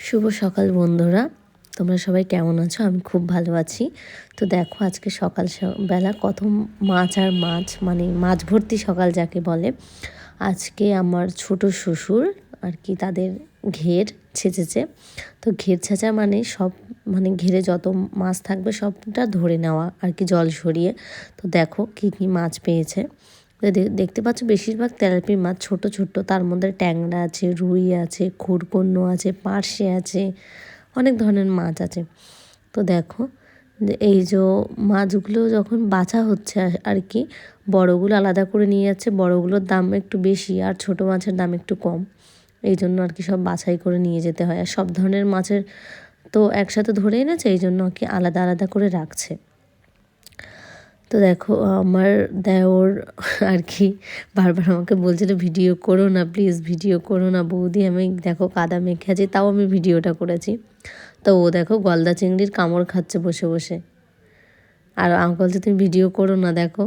শুভ সকাল বন্ধুরা, তোমরা সবাই কেমন আছো? আমি খুব ভালো আছি। তো দেখো আজকে সকাল বেলা কত মাছ আর মাছ, মানে মাছ ভর্তি সকাল যাকে বলে। আজকে আমার ছোট শ্বশুর আর কি তাদের ঘের ছেঁচেছে। তো ঘের ছেঁচা মানে সব, মানে ঘেরে যত মাছ থাকবে সবটা ধরে নেওয়া আর কি, জল সরিয়ে। তো দেখো কী কী মাছ পেয়েছে। দেখতে পাচ্ছ বেশিরভাগ তেলাপিয়া মাছ ছোট ছোট, তার মধ্যে ট্যাংরা আছে, রুই আছে, খুরকন্নু আছে, পার্শে আছে, অনেক ধরনের মাছ আছে। তো দেখো এই যে মাছগুলো যখন বাছা হচ্ছে আর কি, বড়গুলো আলাদা করে নিয়ে যাচ্ছে, বড়গুলোর দাম একটু বেশি আর ছোট মাছের দাম একটু কম, এই জন্য আর কি সব বাছাই করে নিয়ে যেতে হয়। আর সব ধরনের মাছের তো একসাথে ধরে এনেছে, এই জন্য আর কি আলাদা আলাদা করে রাখছে। তো দেখো আমার দেওর আর কি বারবার আমাকে বলছিল ভিডিও করো না প্লিজ, ভিডিও করো না বৌদি, আমি দেখো কাদা মেখে আছি, তাও আমি ভিডিওটা করেছি। তো ও দেখো গলদা চিংড়ির কামড় খাচ্ছে বসে বসে, আর আমাকে বলছে তুমি ভিডিও করো না দেখো।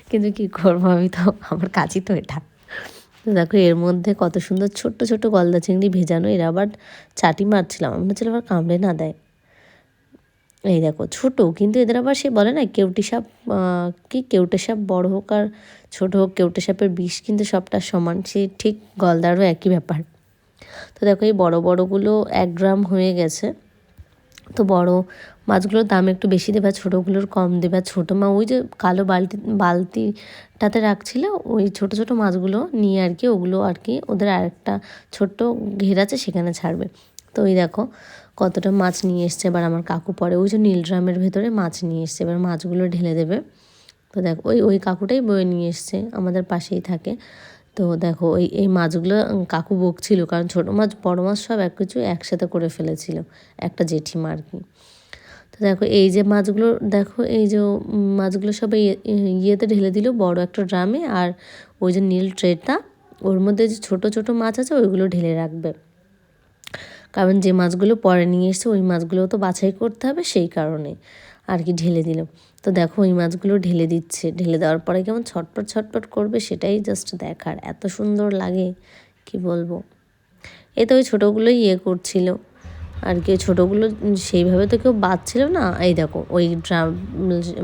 কিন্তু কি করবো, আমি তো আমার কাজই তো এটা। তো দেখো এর মধ্যে কত সুন্দর ছোট্ট ছোট্ট গলদা চিংড়ি ভেজানো, এরা আবার চাটি মারছিলাম, আমার হচ্ছিল আবার কামড়ে না দেয়। এই দেখো ছোট, কিন্তু এদের আবার সে বলে না কেউটি সাপ, কি কেউটে সাপ বড় হোক আর ছোট হোক, কেউটে সাপের বিষ কিন্তু সবটা সমান, সে ঠিক গলদারও একই ব্যাপার। তো দেখো এই বড় বড়গুলো 1 গ্রাম হয়ে গেছে। তো বড় মাছগুলোর দাম একটু বেশি দেবে, ছোটোগুলোর কম দেবে। ছোটো মা ওই যে কালো বালতিটাতে রাখছিল, ওই ছোট ছোট মাছগুলো নিয়ে আর কি, ওগুলো আর কি ওদের আরেকটা ছোট্ট ঘের আছে সেখানে ছাড়বে। তো ওই দেখো কতটা মাছ নিয়ে এসছে। এবার আমার কাকু পরে ওই যে নীল ড্রামের ভেতরে মাছ নিয়ে এসছে, এবার মাছগুলো ঢেলে দেবে। তো দেখো ওই কাকুটাই বয়ে নিয়ে এসছে, আমাদের পাশেই থাকে। তো দেখো এই মাছগুলো কাকু বকছিল, কারণ ছোটো মাছ বড় মাছ সব এক কিছু একসাথে করে ফেলেছিল একটা জেঠিমা আর কি। তো দেখো এই যে মাছগুলো, দেখো এই যে মাছগুলো সব ইয়েতে ঢেলে দিল বড় একটা ড্রামে, আর ওই যে নীল ট্রেটা ওর মধ্যে যে ছোট ছোট মাছ আছে ওইগুলো ঢেলে রাখবে, কারণ যে মাছগুলো পরে নিয়ে এসছে ওই মাছগুলোও তো বাছাই করতে হবে, সেই কারণে আর কি ঢেলে দিল। তো দেখো ওই মাছগুলো ঢেলে দিচ্ছে, ঢেলে দেওয়ার পরে কেমন ছটপট ছটপট করবে সেটাই জাস্ট দেখার, এত সুন্দর লাগে কি বলবো। এই তো ওই ছোটোগুলোই করছিল আর কি, ছোটোগুলো সেইভাবে তো কেউ বাঁধছিল না। এই দেখো ওই ড্রাম,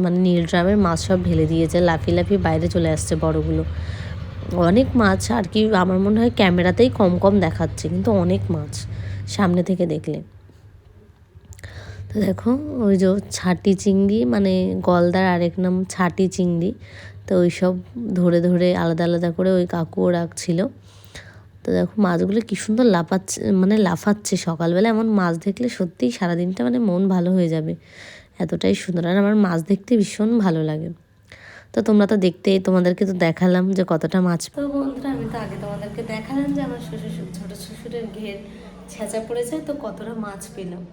মানে নীল ড্রামের মাছ সব ঢেলে দিয়েছে, লাফিয়ে লাফিয়ে বাইরে চলে আসছে বড়গুলো। অনেক মাছ আর কি, আমার মনে হয় ক্যামেরাতেই কম কম দেখাচ্ছে, কিন্তু অনেক মাছ সামনে থেকে দেখলে। তো দেখো ওই যে ছাটি চিংড়ি, মানে গলদার আরেক নাম ছাটি চিংড়ি, তো ওই সব ধরে ধরে আলাদা আলাদা করে ওই কাকুও রাখছিল। তো দেখো মাছগুলো কী সুন্দর লাফাচ্ছে, মানে লাফাচ্ছে। সকালবেলা এমন মাছ দেখলে সত্যিই সারাদিনটা মানে মন ভালো হয়ে যাবে, এতটাই সুন্দর। আর আমার মাছ দেখতে ভীষণ ভালো লাগে। তো তোমরা তো দেখতেই, তোমাদেরকে তো দেখালাম যে কতটা মাছ। তো বন্ধুরা আমি তো আগে তোমাদেরকে দেখালাম যে আমার ছোটো শ্বশুরের ঘের ছেঁচা পড়েছে, তো কতটা মাছ পেলাম।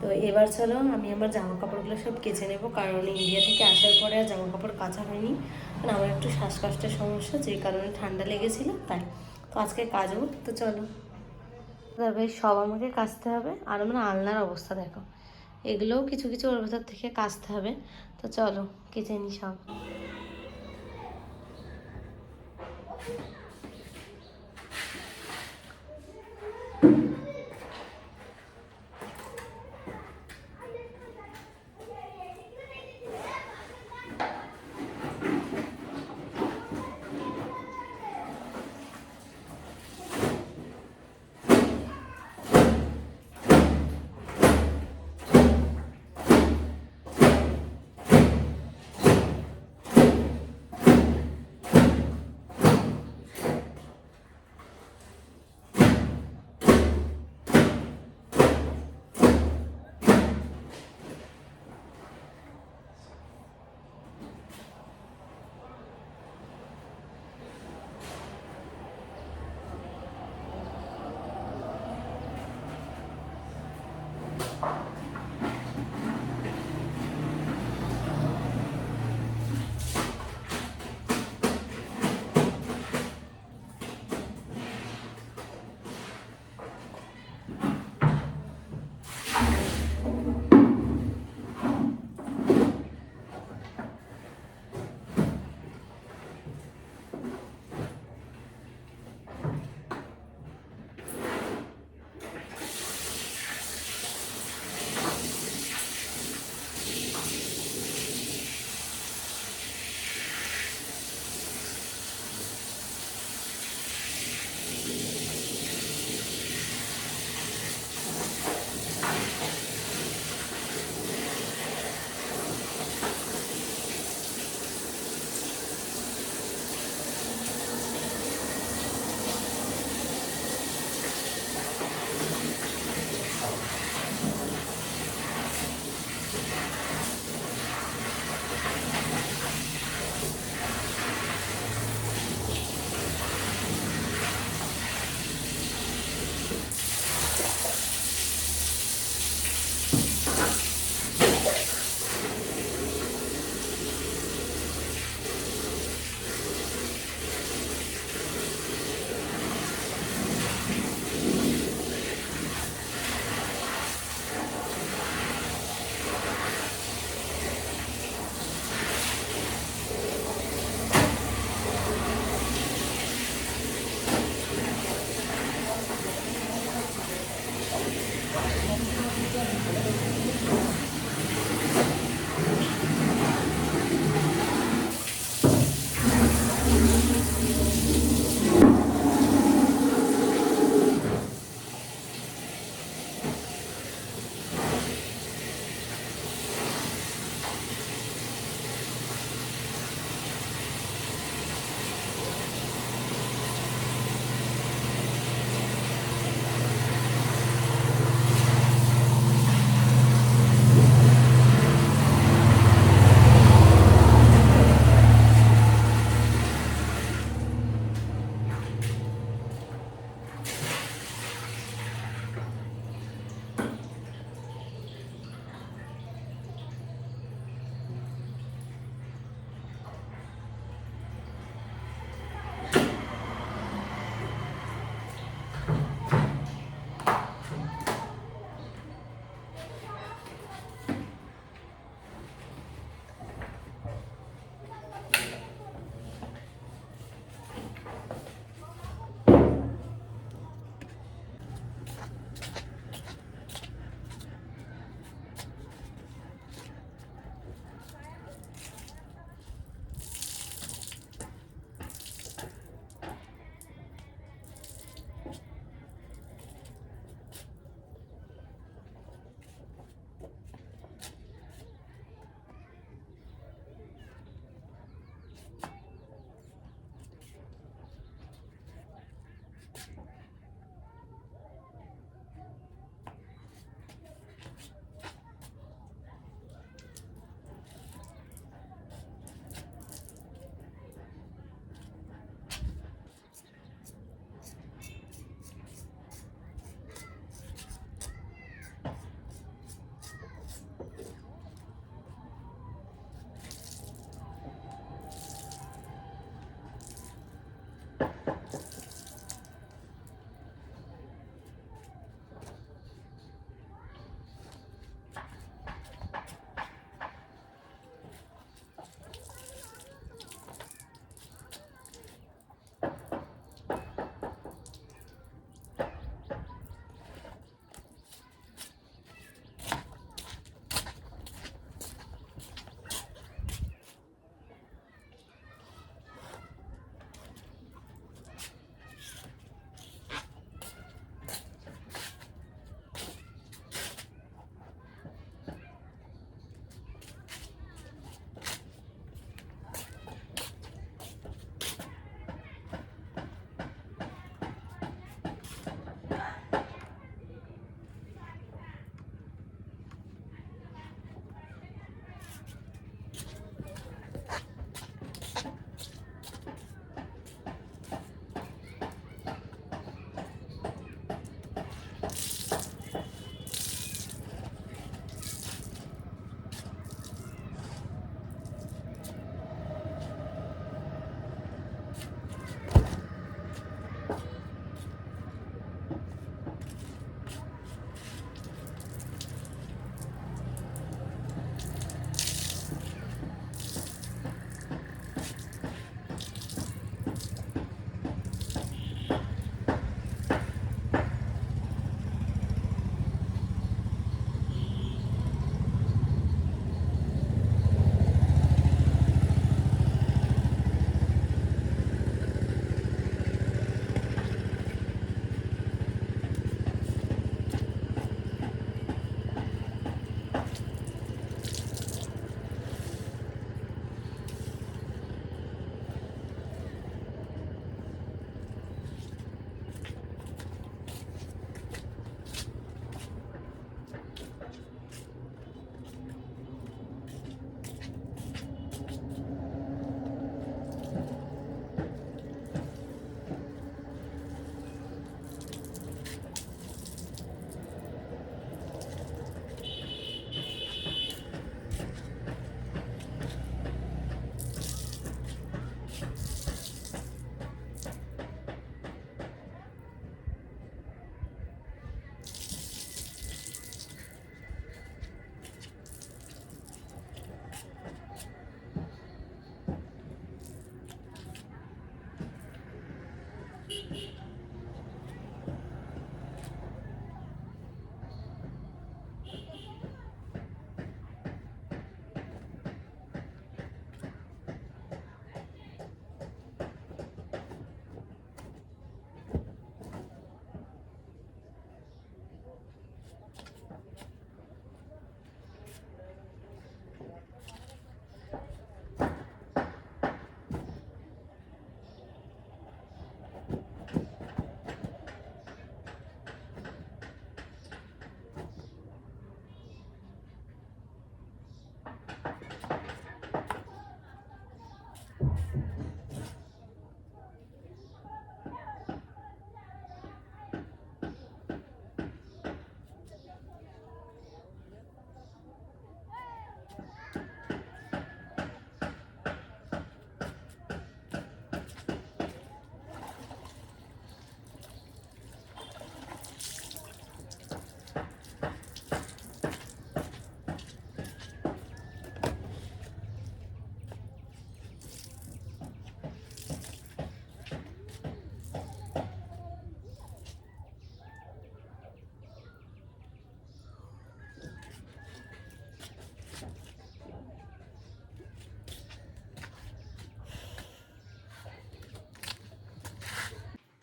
তো এবার চলো আমি আমার জামা কাপড়গুলো সব কেচে নেবো, কারণ ইন্ডিয়া থেকে আসার পরে আর জামা কাপড় কাচা হয়নি, কারণ আমার একটু শ্বাসকষ্টের সমস্যা, যে কারণে ঠান্ডা লেগেছিল তাই। তো আজকে কাচবো, তো চলো। তবে সব আমাকে কাচতে হবে, আর মানে আলনার অবস্থা দেখো, এগুলোও কিছু কিছু ওর ভেতর থেকে কাচতে হবে। তো চলো কেচে নিই সব।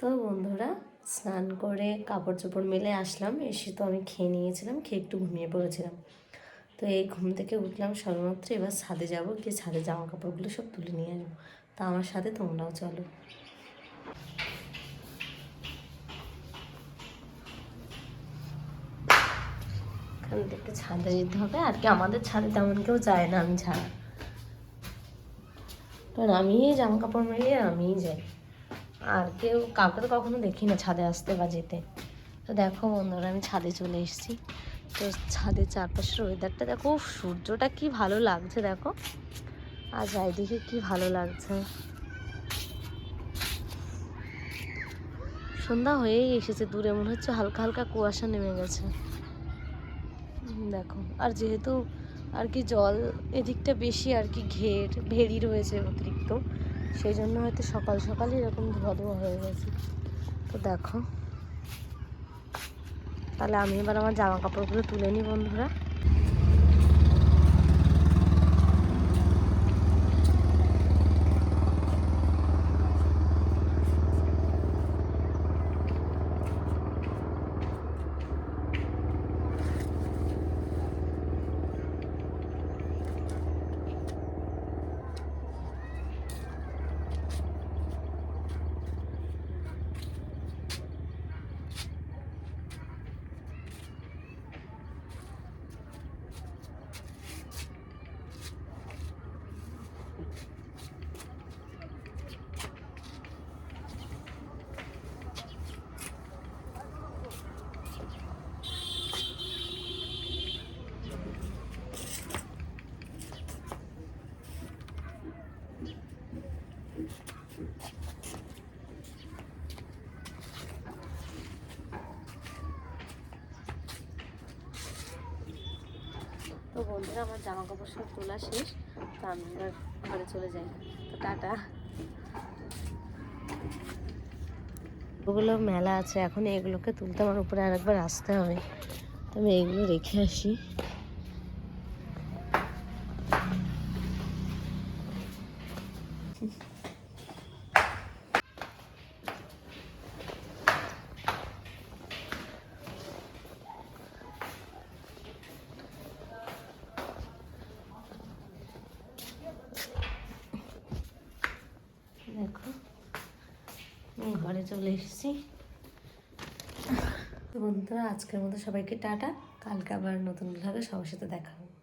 তো বন্ধুরা, স্নান করে কাপড় চোপড় মেলে আসলাম, এসে তো আমি খেয়ে নিয়েছিলাম, খেয়ে একটু ঘুমিয়ে পড়েছিলাম। তো এই ঘুম থেকে উঠলাম সবেমাত্র, এবার ছাদে যাব, গিয়ে ছাদে জামা কাপড়গুলো সব তুলে নিয়ে আসবো। তা আমার সাথে তোমরাও চলো। এখান থেকে ছাদে যেতে হবে, আর কি আমাদের ছাদে তেমন কেউ যায় না আমি ছাড়া, কারণ আমিই জামা কাপড় মেলে আমিই যাই, আর কেউ কাউকে তো কখনো দেখি না ছাদে আসতে বা যেতে। তো দেখো বন্ধুরা, আমি ছাদে চলে এসেছি। তো ছাদের চারপাশের ওয়েদারটা দেখো, সূর্যটা কি ভালো লাগছে দেখো, আর চারিদিকে কি ভালো লাগছে। সন্ধ্যা হয়েই এসেছে, দূরে মনে হচ্ছে হালকা হালকা কুয়াশা নেমে গেছে দেখো। আর যেহেতু আর কি জল এদিকটা বেশি আর কি ভেরি রয়েছে অতিরিক্ত, সেই জন্য হয়তো সকাল সকালই এরকম ধোয়া ধোয়া হয়ে গেছে। তো দেখো, তাহলে আমি এবার আমার জামা কাপড়গুলো তুলে নিই বন্ধুরা। তো বন্ধুরা, আমার জামা কাপড় সব তোলা শেষ, তো আমি এবার ঘরে চলে যাই। তো টাটা। ওগুলো মেলা আছে, এখন এগুলোকে তুলতে আমার উপরে আরেকবার আসতে হবে, তো আমি এগুলো রেখে আসি। দেখো, আমি ঘরে চলে এসেছি। তো বন্ধুরা, আজকের মতো সবাইকে টাটা। কালকে আবার নতুন ভাবে সবার সাথে দেখা হবে।